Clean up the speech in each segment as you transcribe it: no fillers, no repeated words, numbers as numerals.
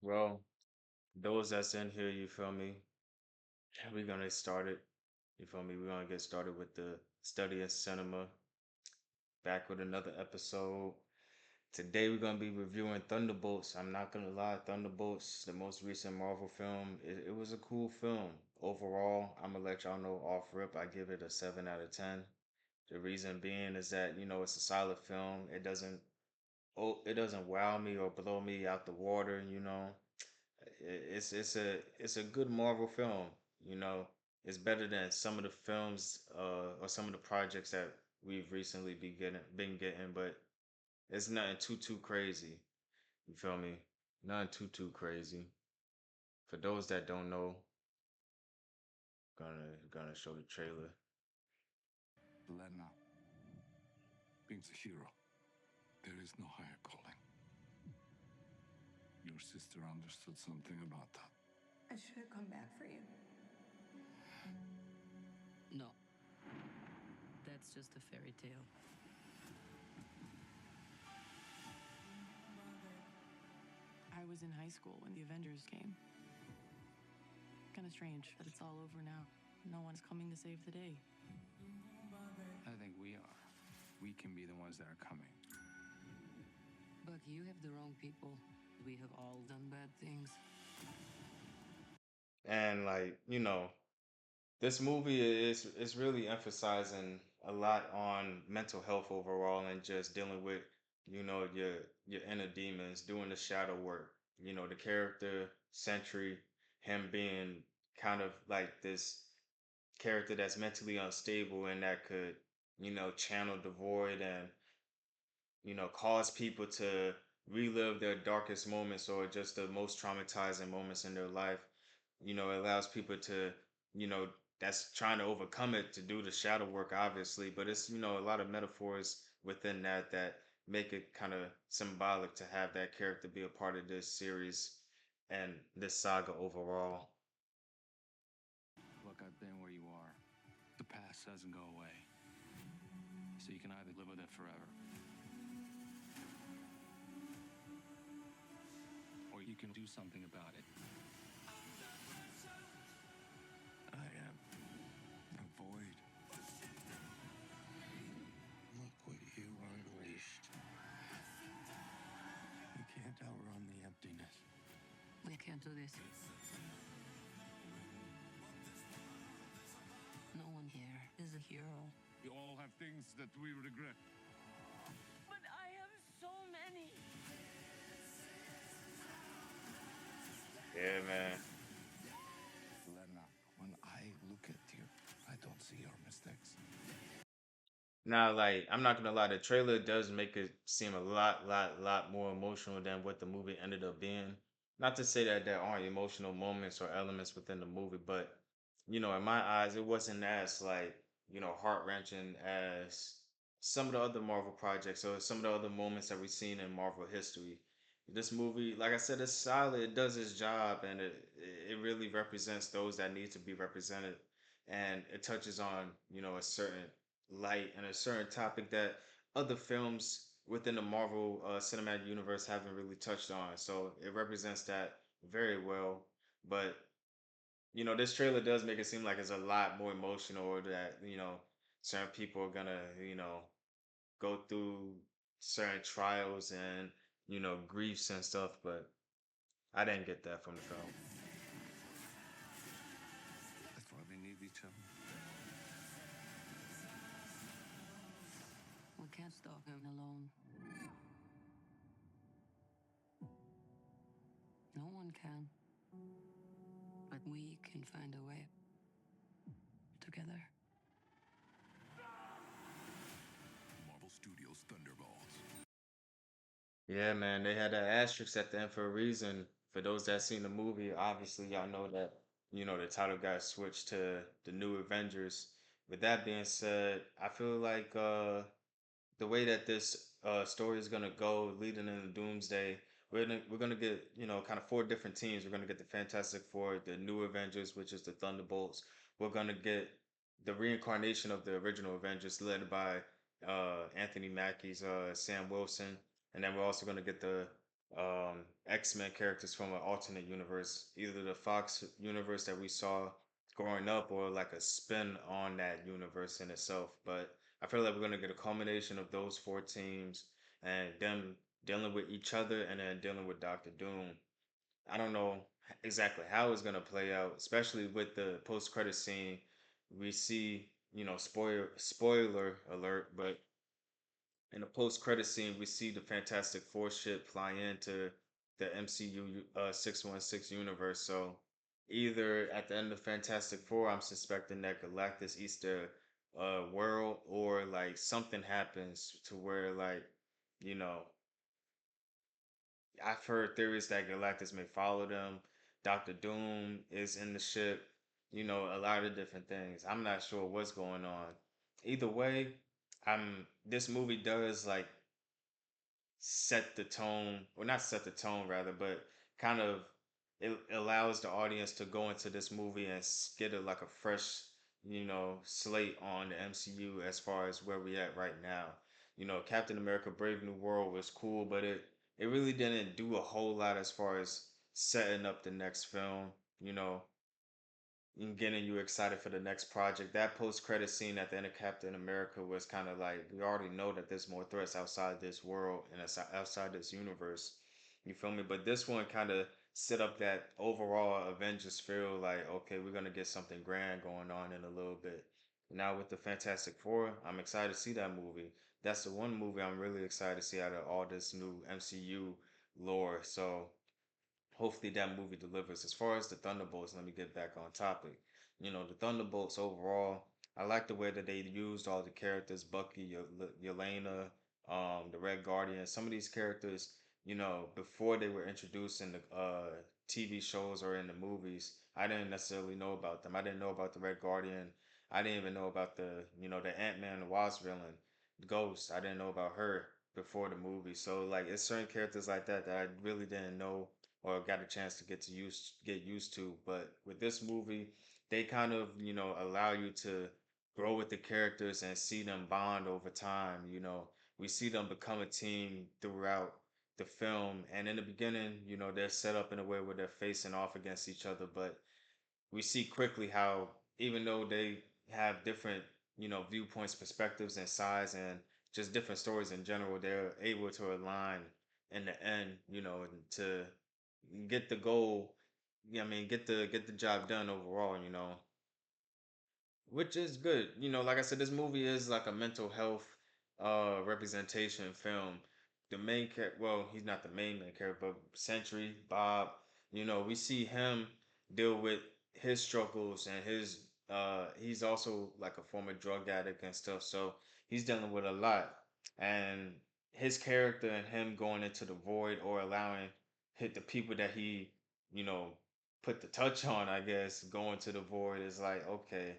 Well, those that's in here, you feel me? We're gonna start it. You feel me? We're gonna get started with the study of cinema. Back with another episode. Today we're gonna be reviewing Thunderbolts. I'm not gonna lie, Thunderbolts, the most recent Marvel film. It was a cool film. Overall, I'm gonna let y'all know off rip. I give it a 7 out of 10. The reason being is that it's a solid film. It doesn't wow me or blow me out the water. It's a good Marvel film. You know, it's better than some of the films or some of the projects that we've recently been getting, but it's nothing too crazy. You feel me? Nothing too crazy. For those that don't know, gonna show the trailer. Lena, being a hero, there is no higher calling. Your sister understood something about that. I should have come back for you. No, that's just a fairy tale. I was in high school when the Avengers came. Kind of strange that it's all over now. No one's coming to save the day. I think we are. We can be the ones that are coming. But you have the wrong people. We have all done bad things. And this movie is really emphasizing a lot on mental health overall and just dealing with your inner demons, doing the shadow work. The character Sentry, him being kind of like this character that's mentally unstable and that could channel the void and cause people to relive their darkest moments or just the most traumatizing moments in their life. It allows people to, you know, that's trying to overcome it to do the shadow work, obviously, but it's, a lot of metaphors within that make it kind of symbolic to have that character be a part of this series and this saga overall. Look, I've been where you are. The past doesn't go away. So you can either live with it forever, or you can do something about it. I am a void. Look what you unleashed. We can't outrun the emptiness. We can't do this. No one here is a hero. We all have things that we regret. But I have so many. Yeah, man. Lena, when I look at you, I don't see your mistakes. Now, I'm not gonna lie, the trailer does make it seem a lot more emotional than what the movie ended up being. Not to say that there aren't emotional moments or elements within the movie, but in my eyes, it wasn't as heart wrenching as some of the other Marvel projects or some of the other moments that we've seen in Marvel history. This movie, like I said, it's solid. It does its job, and it really represents those that need to be represented, and it touches on a certain light and a certain topic that other films within the Marvel cinematic universe haven't really touched on. So it represents that very well. But this trailer does make it seem like it's a lot more emotional, or that certain people are gonna go through certain trials and griefs and stuff. But I didn't get that from the film. That's why we need each other. We can't stop him alone. No one can. But we can find a way. Together. Marvel Studios Thunderbolts. Yeah, man, they had that asterisk at the end for a reason. For those that seen the movie, obviously y'all know that the title got switched to the New Avengers. With that being said, I feel like the way that this story is gonna go, leading into Doomsday, we're gonna get kind of four different teams. We're gonna get the Fantastic Four, the New Avengers, which is the Thunderbolts. We're gonna get the reincarnation of the original Avengers, led by Anthony Mackie's Sam Wilson, and then we're also gonna get the X-Men characters from an alternate universe, either the Fox universe that we saw growing up or like a spin on that universe in itself. But I feel like we're gonna get a culmination of those four teams and them dealing with each other and then dealing with Doctor Doom. I don't know exactly how it's gonna play out, especially with the post-credit scene. We see, spoiler alert, but in the post-credit scene, we see the Fantastic Four ship fly into the MCU 616 universe. So either at the end of Fantastic Four, I'm suspecting that Galactus eats the world, or like something happens to where you know I've heard theories that Galactus may follow them. Doctor Doom is in the ship. A lot of different things. I'm not sure what's going on. Either way, I'm. This movie does like set the tone, or not set the tone rather, but kind of it allows the audience to go into this movie and get like a fresh, slate on the MCU as far as where we at right now. Captain America Brave New World was cool, but it really didn't do a whole lot as far as setting up the next film, you know, and getting you excited for the next project. That post credit scene at the end of Captain America was kind of like, we already know that there's more threats outside this world and outside this universe. You feel me? But this one kind of set up that overall Avengers feel like, okay, we're gonna get something grand going on in a little bit. Now with the Fantastic Four, I'm excited to see that movie. That's the one movie I'm really excited to see out of all this new MCU lore. So hopefully that movie delivers. As far as the Thunderbolts, let me get back on topic. The Thunderbolts overall, I like the way that they used all the characters, Bucky, Yelena, the Red Guardian. Some of these characters, before they were introduced in the TV shows or in the movies, I didn't necessarily know about them. I didn't know about the Red Guardian. I didn't even know about the Ant-Man and Wasp villain, Ghost. I didn't know about her before the movie. So like it's certain characters like that that I really didn't know or got a chance to get used to. But with this movie, they kind of allow you to grow with the characters and see them bond over time. We see them become a team throughout the film, and in the beginning, they're set up in a way where they're facing off against each other, but we see quickly how even though they have different viewpoints, perspectives, and size, and just different stories in general, they're able to align in the end, to get the goal. I mean, get the job done overall. Which is good. Like I said, this movie is like a mental health representation film. The main character, well, he's not the main character, but Century Bob. We see him deal with his struggles and his. He's also like a former drug addict and stuff, so he's dealing with a lot. And his character and him going into the void, or allowing hit the people that he you know put the touch on, I guess, going to the void, is like, okay,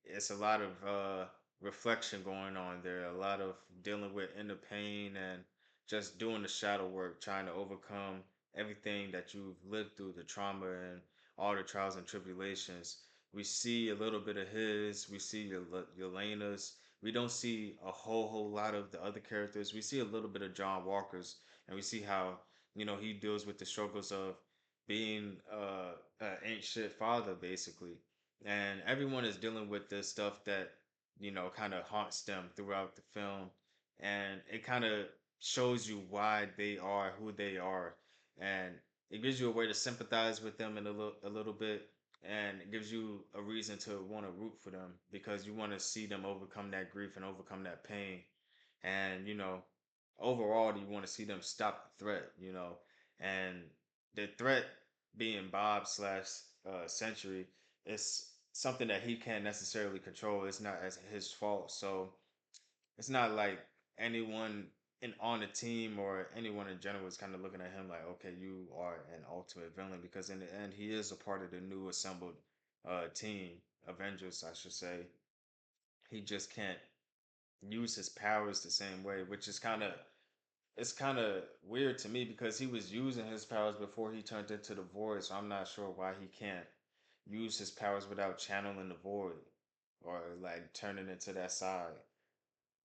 it's a lot of reflection going on there, a lot of dealing with inner pain and just doing the shadow work, trying to overcome everything that you've lived through, the trauma and all the trials and tribulations. We see a little bit of his, we see Yelena's. We don't see a whole lot of the other characters. We see a little bit of John Walker's, and we see how he deals with the struggles of being an ancient father, basically, and everyone is dealing with this stuff that kind of haunts them throughout the film, and it kind of shows you why they are who they are, and it gives you a way to sympathize with them in a little bit, and it gives you a reason to want to root for them because you want to see them overcome that grief and overcome that pain, and overall you want to see them stop the threat, and the threat being Bob slash Century, it's something that he can't necessarily control. It's not as his fault. So it's not like anyone on the team or anyone in general is kind of looking at him like, okay, you are an ultimate villain, because in the end, he is a part of the new assembled team, Avengers, I should say. He just can't use his powers the same way, which is kind of weird to me because he was using his powers before he turned into the void. So I'm not sure why he can't use his powers without channeling the void or like turning into that side.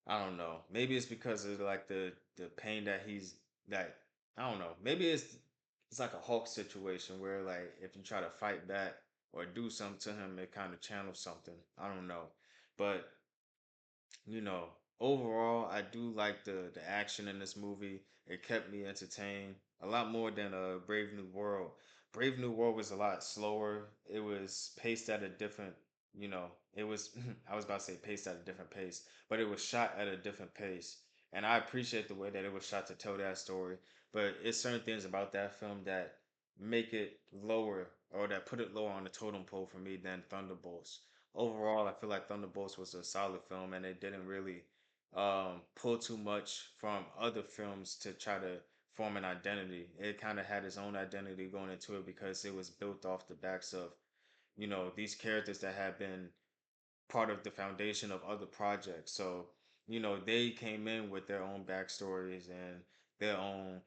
I don't know. Maybe it's because of like the pain that he's that I don't know. Maybe it's it's like a Hulk situation where like if you try to fight back or do something to him, it kind of channels something. I don't know, but you know, overall, I do like the action in this movie. It kept me entertained a lot more than Brave New World. Brave New World was a lot slower. It was paced at a different, you know, it was I was about to say paced at a different pace, but it was shot at a different pace. And I appreciate the way that it was shot to tell that story. But it's certain things about that film that make it lower or that put it lower on the totem pole for me than Thunderbolts. Overall, I feel like Thunderbolts was a solid film, and it didn't really pull too much from other films to try to form an identity. It kind of had its own identity going into it because it was built off the backs of, these characters that had been part of the foundation of other projects. So, they came in with their own backstories and their own,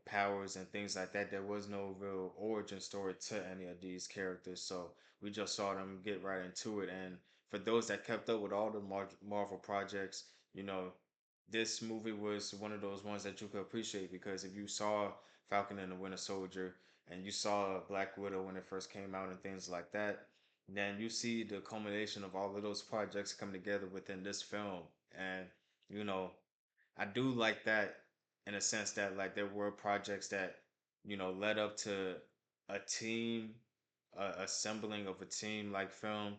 powers and things like that. There was no real origin story to any of these characters. So we just saw them get right into it. And for those that kept up with all the Marvel projects, you know, this movie was one of those ones that you could appreciate because if you saw Falcon and the Winter Soldier and you saw Black Widow when it first came out and things like that, then you see the culmination of all of those projects come together within this film. And, you know, I do like that in a sense that like there were projects that, led up to a team, assembling of a team like film.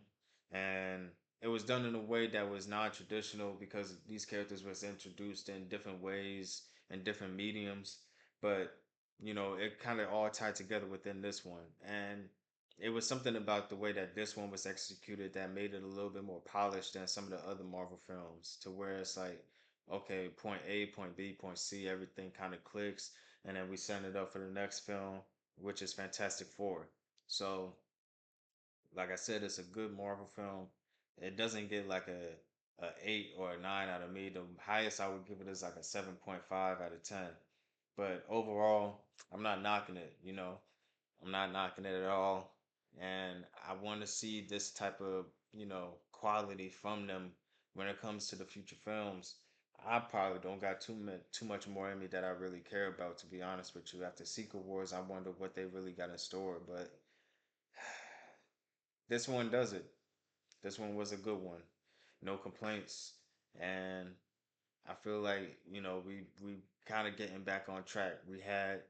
And it was done in a way that was non-traditional because these characters was introduced in different ways and different mediums. But, it kind of all tied together within this one. And it was something about the way that this one was executed that made it a little bit more polished than some of the other Marvel films, to where it's like, okay, point A, point B, point C, everything kind of clicks, and then we send it up for the next film, which is Fantastic Four. So, like I said, it's a good Marvel film. It doesn't get like a 8 or a 9 out of me. The highest I would give it is like a 7.5 out of 10. But overall, I'm not knocking it, I'm not knocking it at all. And I want to see this type of, quality from them when it comes to the future films. I probably don't got too much more in me that I really care about, to be honest with you. After Secret Wars, I wonder what they really got in store. But this one does it. This one was a good one. No complaints. And I feel like we kind of getting back on track. We had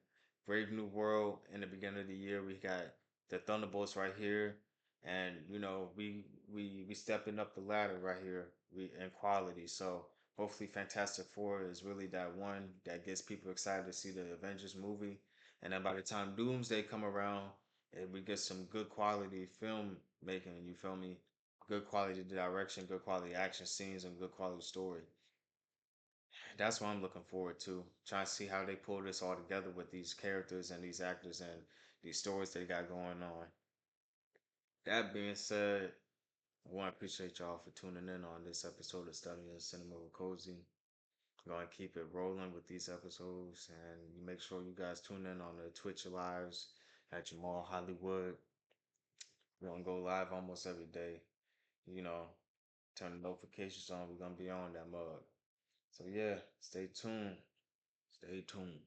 Brave New World in the beginning of the year. We got the Thunderbolts right here, and we stepping up the ladder right here. We in quality. So hopefully, Fantastic Four is really that one that gets people excited to see the Avengers movie. And then by the time Doomsday come around, and we get some good quality film making. You feel me? Good quality direction, good quality action scenes, and good quality story. That's what I'm looking forward to. Trying to see how they pull this all together with these characters and these actors and these stories they got going on. That being said, I want to appreciate y'all for tuning in on this episode of Studying Cinema with Cozy. Going to keep it rolling with these episodes, and you make sure you guys tune in on the Twitch lives at Jamal Hollywood. We're gonna go live almost every day. You know, turn the notifications on. We're gonna be on that mug. So yeah, stay tuned. Stay tuned.